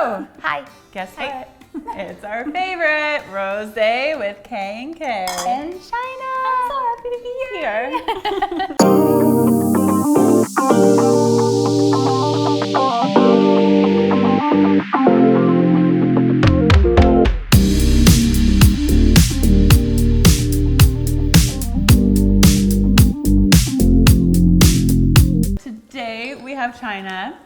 Hello. Hi. Guess what? It's our favorite rosé with K&K. And China. I'm so happy to be here. Today we have China.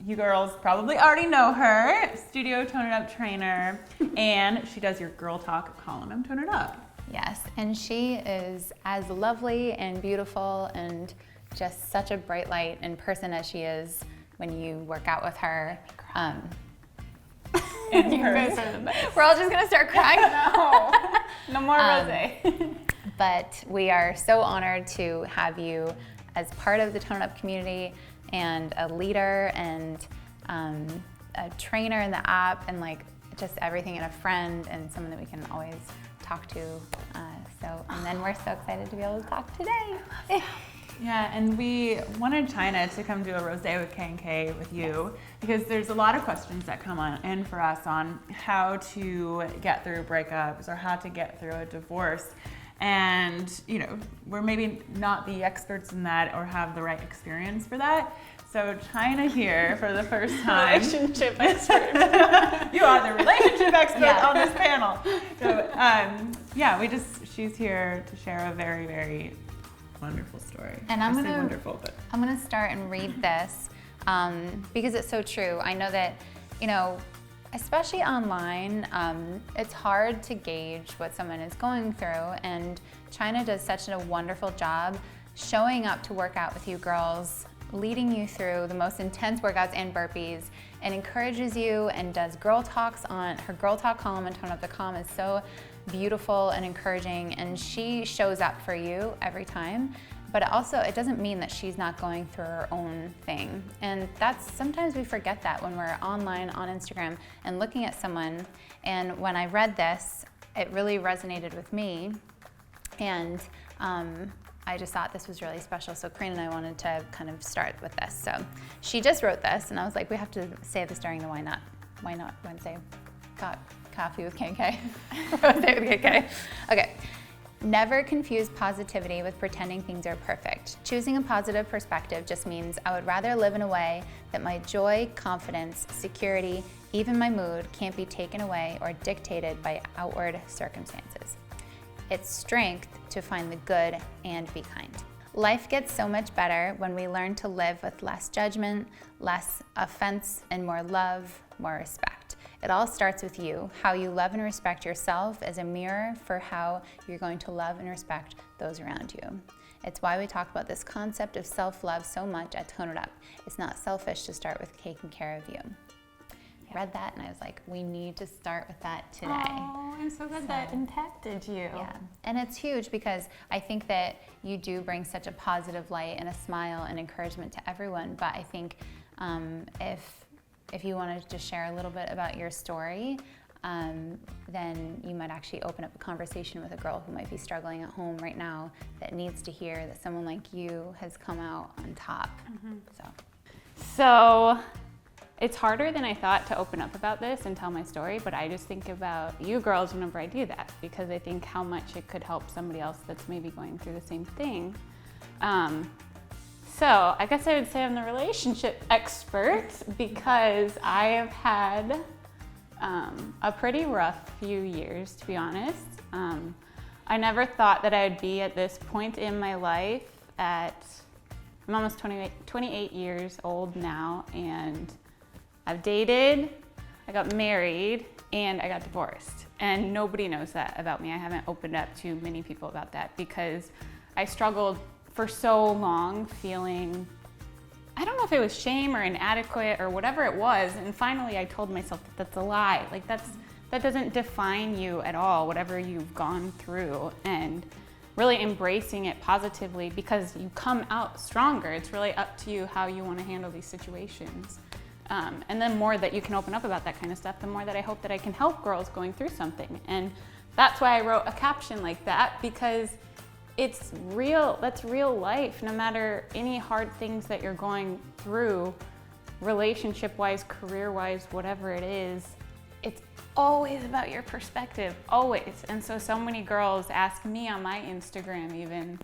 You girls probably already know her, Studio Tone It Up trainer, and she does your girl talk column on Tone It Up. Yes, and she is as lovely and beautiful and just such a bright light in person as she is when you work out with her. You guys are the best. We're all just gonna start crying. No more rosé. But we are so honored to have you as part of the Tone It Up community and a leader and a trainer in the app and like just everything, and a friend and someone that we can always talk to. And then we're so excited to be able to talk today. Yeah, and we wanted China to come do a rosé with K&K with you because there's a lot of questions that come in for us on how to get through breakups or how to get through a divorce. And, you know, we're maybe not the experts in that or have the right experience for that. So China here for the first time. Relationship expert. You are the relationship expert on this panel. So, she's here to share a very, very wonderful story. And I'm gonna start and read this because it's so true. I know that, you know, especially online, it's hard to gauge what someone is going through, and China does such a wonderful job showing up to work out with you girls, leading you through the most intense workouts and burpees, and encourages you and does girl talks on her girl talk column on ToneUp.com is so beautiful and encouraging, and she shows up for you every time. But also, it doesn't mean that she's not going through her own thing. And that's, sometimes we forget that when we're online on Instagram and looking at someone. And when I read this, it really resonated with me. And I just thought this was really special. So Karina and I wanted to kind of start with this. So she just wrote this, and I was like, we have to say this during the Why Not Wednesday coffee with K&K. Rosé with K&K. Okay. Never confuse positivity with pretending things are perfect. Choosing a positive perspective just means I would rather live in a way that my joy, confidence, security, even my mood can't be taken away or dictated by outward circumstances. It's strength to find the good and be kind. Life gets so much better when we learn to live with less judgment, less offense, and more love, more respect. It all starts with you. How you love and respect yourself is a mirror for how you're going to love and respect those around you. It's why we talk about this concept of self-love so much at Tone It Up. It's not selfish to start with taking care of you. I read that and I was like, we need to start with that today. Oh, I'm so glad that impacted you. Yeah, and it's huge because I think that you do bring such a positive light and a smile and encouragement to everyone. But I think if you wanted to share a little bit about your story, then you might actually open up a conversation with a girl who might be struggling at home right now that needs to hear that someone like you has come out on top. So it's harder than I thought to open up about this and tell my story, but I just think about you girls whenever I do that because I think how much it could help somebody else that's maybe going through the same thing. So I guess I would say I'm the relationship expert because I have had a pretty rough few years, to be honest. I never thought that I'd be at this point in my life I'm almost 28 years old now, and I've dated, I got married, and I got divorced. And nobody knows that about me. I haven't opened up to many people about that because I struggled for so long feeling, I don't know if it was shame or inadequate or whatever it was, and finally I told myself that that's a lie. Like that doesn't define you at all, whatever you've gone through, and really embracing it positively because you come out stronger. It's really up to you how you want to handle these situations. And the more that you can open up about that kind of stuff, the more that I hope that I can help girls going through something. And that's why I wrote a caption like that, because it's real, that's real life. No matter any hard things that you're going through, relationship-wise, career-wise, whatever it is, it's always about your perspective, always. And so many girls ask me on my Instagram even,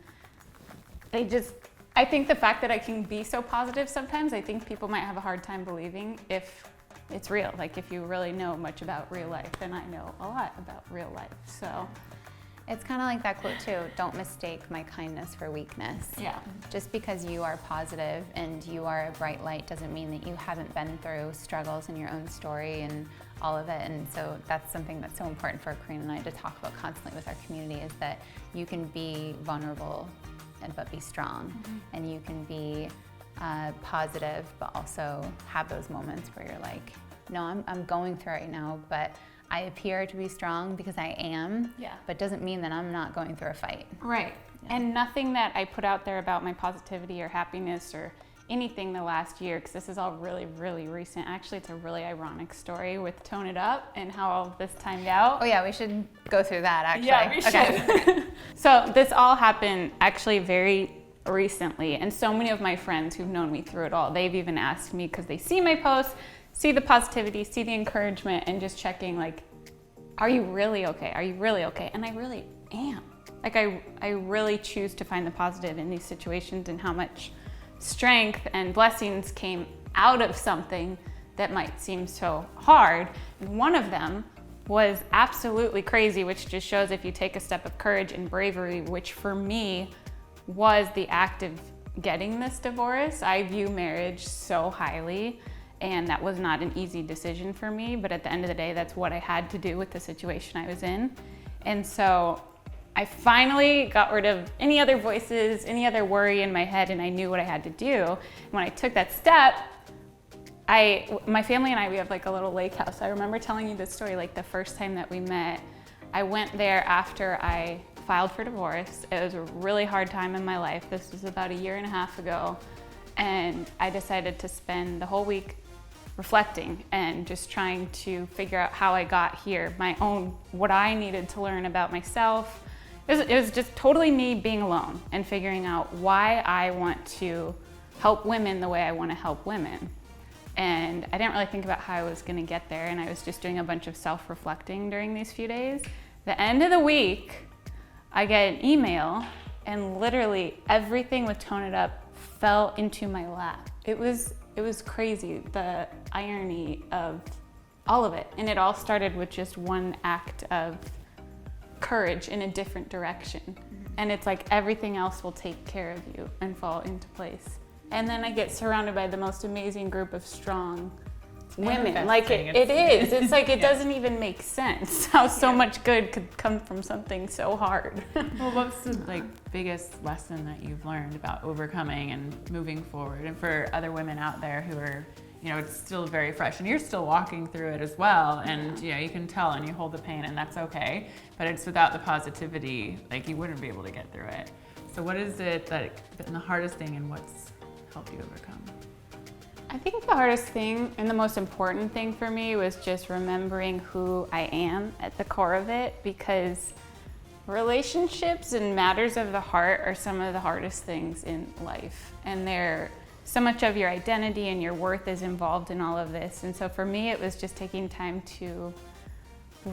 I think the fact that I can be so positive sometimes, I think people might have a hard time believing if it's real. Like if you really know much about real life, and I know a lot about real life, so. It's kind of like that quote too, don't mistake my kindness for weakness. Yeah. Just because you are positive and you are a bright light doesn't mean that you haven't been through struggles in your own story and all of it. And so that's something that's so important for Corinne and I to talk about constantly with our community, is that you can be vulnerable but be strong. And you can be positive but also have those moments where you're like, no, I'm going through it right now, but I appear to be strong because I am, but doesn't mean that I'm not going through a fight. Right. Yeah. And nothing that I put out there about my positivity or happiness or anything the last year, because this is all really, really recent. Actually, it's a really ironic story with Tone It Up and how all of this timed out. Oh yeah, we should go through that actually. Yeah, we should. So this all happened actually very recently, and so many of my friends who've known me through it all, they've even asked me, because they see my posts, see the positivity, see the encouragement, and just checking like, are you really okay? Are you really okay? And I really am. Like I really choose to find the positive in these situations, and how much strength and blessings came out of something that might seem so hard. And one of them was absolutely crazy, which just shows if you take a step of courage and bravery, which for me was the act of getting this divorce. I view marriage so highly, and that was not an easy decision for me, but at the end of the day, that's what I had to do with the situation I was in. And so I finally got rid of any other voices, any other worry in my head, and I knew what I had to do. And when I took that step, my family and I, we have like a little lake house. I remember telling you this story, like the first time that we met, I went there after I filed for divorce. It was a really hard time in my life. This was about 1.5 years ago. And I decided to spend the whole week reflecting and just trying to figure out how I got here, what I needed to learn about myself. It was just totally me being alone and figuring out why I want to help women the way I want to help women. And I didn't really think about how I was going to get there, and I was just doing a bunch of self-reflecting during these few days. The end of the week, I get an email, and literally everything with Tone It Up fell into my lap. It was crazy, the irony of all of it. And it all started with just one act of courage in a different direction. And it's like everything else will take care of you and fall into place. And then I get surrounded by the most amazing group of strong women. Like it is. It's like it doesn't even make sense how so much good could come from something so hard. Well, what's the biggest lesson that you've learned about overcoming and moving forward? And for other women out there who are, it's still very fresh, and you're still walking through it as well, and you can tell, and you hold the pain, and that's okay. But it's without the positivity, you wouldn't be able to get through it. So what is it that been the hardest thing, and what's helped you overcome? I think the hardest thing and the most important thing for me was just remembering who I am at the core of it, because relationships and matters of the heart are some of the hardest things in life. And so much of your identity and your worth is involved in all of this. And so for me, it was just taking time to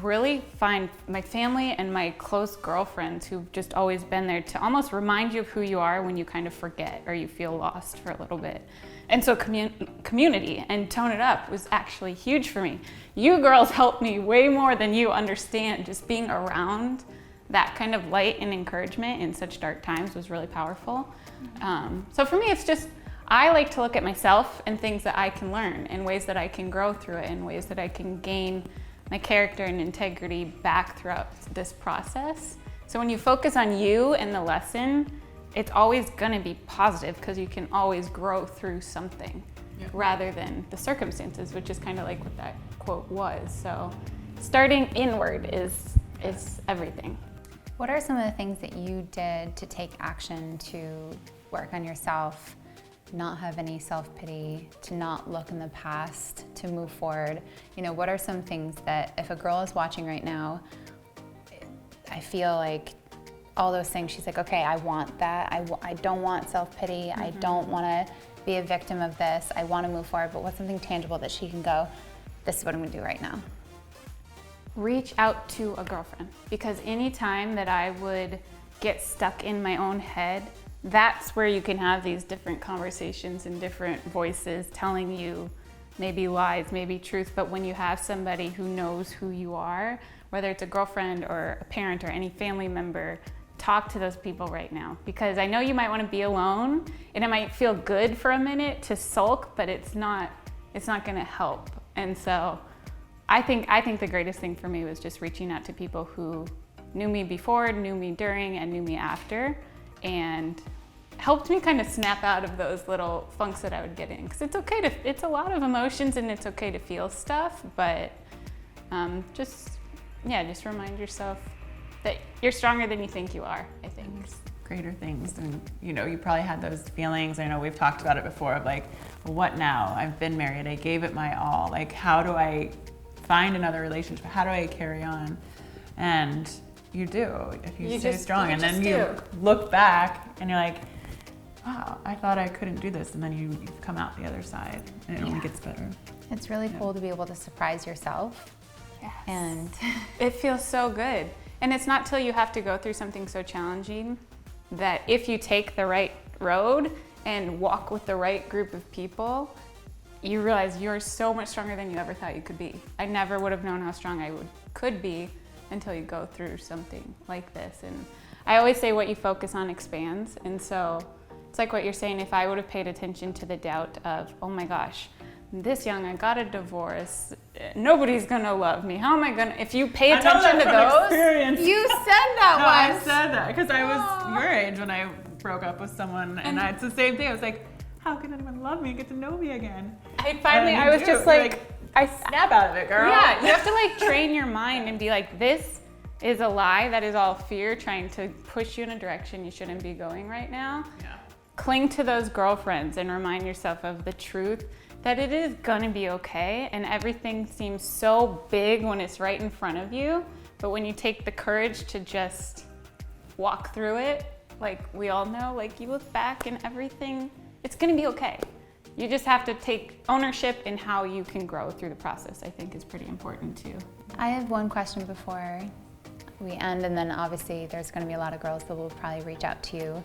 really find my family and my close girlfriends who've just always been there to almost remind you of who you are when you kind of forget or you feel lost for a little bit. And so community and Tone It Up was actually huge for me. You girls helped me way more than you understand. Just being around that kind of light and encouragement in such dark times was really powerful. So for me, it's just, I like to look at myself and things that I can learn and ways that I can grow through it and ways that I can gain my character and integrity back throughout this process. So when you focus on you and the lesson, it's always gonna be positive because you can always grow through something rather than the circumstances, which is kind of like what that quote was. So starting inward is everything. What are some of the things that you did to take action to work on yourself, not have any self-pity, to not look in the past, to move forward? What are some things that if a girl is watching right now, I feel like all those things, she's like, okay, I want that. I don't want self-pity. I don't want to be a victim of this. I want to move forward, but what's something tangible that she can go, this is what I'm going to do right now? Reach out to a girlfriend, because anytime that I would get stuck in my own head, that's where you can have these different conversations and different voices telling you maybe lies, maybe truth. But when you have somebody who knows who you are, whether it's a girlfriend or a parent or any family member, talk to those people right now, because I know you might want to be alone and it might feel good for a minute to sulk, but it's not going to help. And so I think the greatest thing for me was just reaching out to people who knew me before, knew me during, and knew me after, and helped me kind of snap out of those little funks that I would get in. Because it's a lot of emotions and it's okay to feel stuff, but just remind yourself that you're stronger than you think you are, I think. Greater things. And you probably had those feelings. I know we've talked about it before of like, well, what now? I've been married, I gave it my all. Like, how do I find another relationship? How do I carry on? And you do, if you stay strong. And then you look back and you're like, wow, I thought I couldn't do this. And then you've come out the other side and it only gets better. It's really cool to be able to surprise yourself. Yes. And it feels so good. And it's not till you have to go through something so challenging that if you take the right road and walk with the right group of people, you realize you're so much stronger than you ever thought you could be. I never would have known how strong I could be until you go through something like this. And I always say what you focus on expands. And so it's like what you're saying, if I would have paid attention to the doubt of, oh my gosh, this young, I got a divorce, nobody's gonna love me. How am I gonna, if you pay attention to those. Experience. you said that No, I once. said that because I was your age when I broke up with someone, and it's the same thing. I was like, how can anyone love me and get to know me again? I was just like, I snap out of it, girl. yeah, you have to like train your mind and be like, this is a lie, that is all fear trying to push you in a direction you shouldn't be going right now. Yeah. Cling to those girlfriends and remind yourself of the truth that it is gonna be okay, and everything seems so big when it's right in front of you, but when you take the courage to just walk through it, like we all know, like you look back and everything, it's gonna be okay. You just have to take ownership in how you can grow through the process, I think is pretty important too. I have one question before we end, and then obviously there's going to be a lot of girls that will probably reach out to you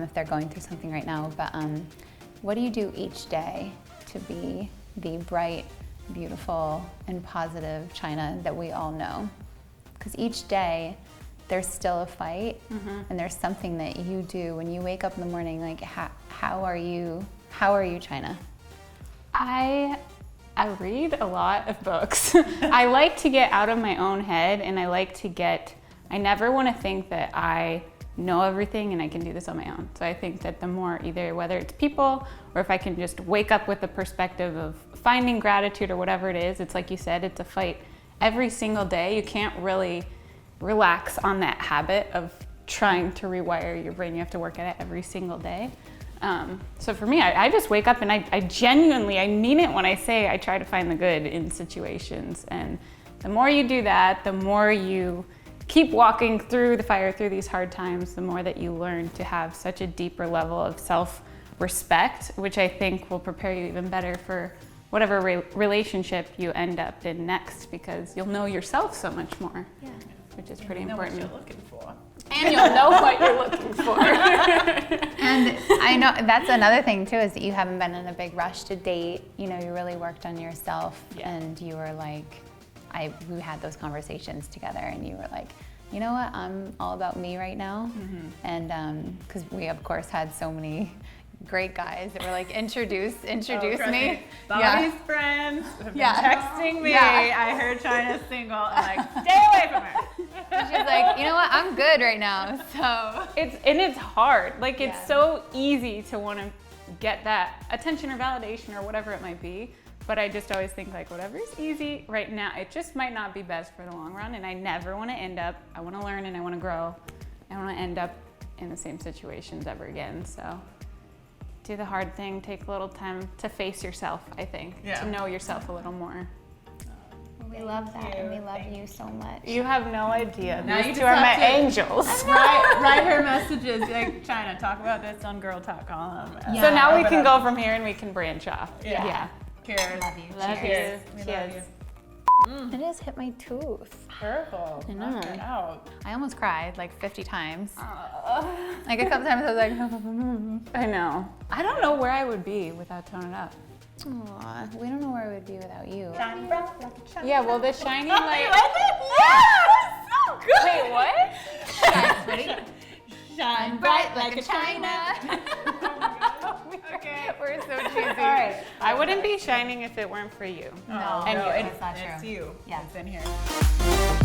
if they're going through something right now. But what do you do each day to be the bright, beautiful, and positive China that we all know? Because each day there's still a fight, and there's something that you do when you wake up in the morning. Like, how are you, China? I read a lot of books. I like to get out of my own head, and I never want to think that I know everything and I can do this on my own. So I think that the more, either whether it's people or if I can just wake up with the perspective of finding gratitude or whatever it is, it's like you said, it's a fight every single day. You can't really relax on that habit of trying to rewire your brain. You have to work at it every single day. So for me, I just wake up and I genuinely, I mean it when I say I try to find the good in situations. And the more you do that, the more you keep walking through the fire, through these hard times, the more that you learn to have such a deeper level of self-respect, which I think will prepare you even better for whatever relationship you end up in next, because you'll know yourself so much more, which is pretty important. What you're looking for. And you'll know what you're looking for. And I know that's another thing too, is that you haven't been in a big rush to date. You know, you really worked on yourself, and you were like, we had those conversations together, and you were like, you know what, I'm all about me right now. And because we of course had so many great guys that were like, introduce me. Bobby's friends have been texting me. Yeah. I heard China's single. I'm like, stay away from her. And she's like, you know what, I'm good right now. So It's hard. Like, it's so easy to want to get that attention or validation or whatever it might be. But I just always think, like, whatever's easy right now, it just might not be best for the long run. And I never want to I want to learn and I want to grow. I want to end up in the same situations ever again. So do the hard thing, take a little time to face yourself, I think, to know yourself a little more. We love that, and we love you so much. You have no idea. Now you These just two are my have to- angels. Write her messages like, China, talk about this on Girl Talk Column. Yeah. So now we Open can up. go from here and we can branch off. Yeah. Cheers. Love you. Love Cheers. you. We Cheers. love you. It just hit my tooth. Careful. I know. Knock it out. I almost cried like 50 times. Like a couple times I was like, I know. I don't know where I would be without Tone It Up. aw, we don't know where we would be without you. Shine bright like a china. Yeah, well, the shiny light. So good. Wait, what? Shine bright like a china. Okay. We're so cheesy. All right. I wouldn't be shining if it weren't for you. No, And no, you. it's That's not It's true. you. Yeah. It's in here.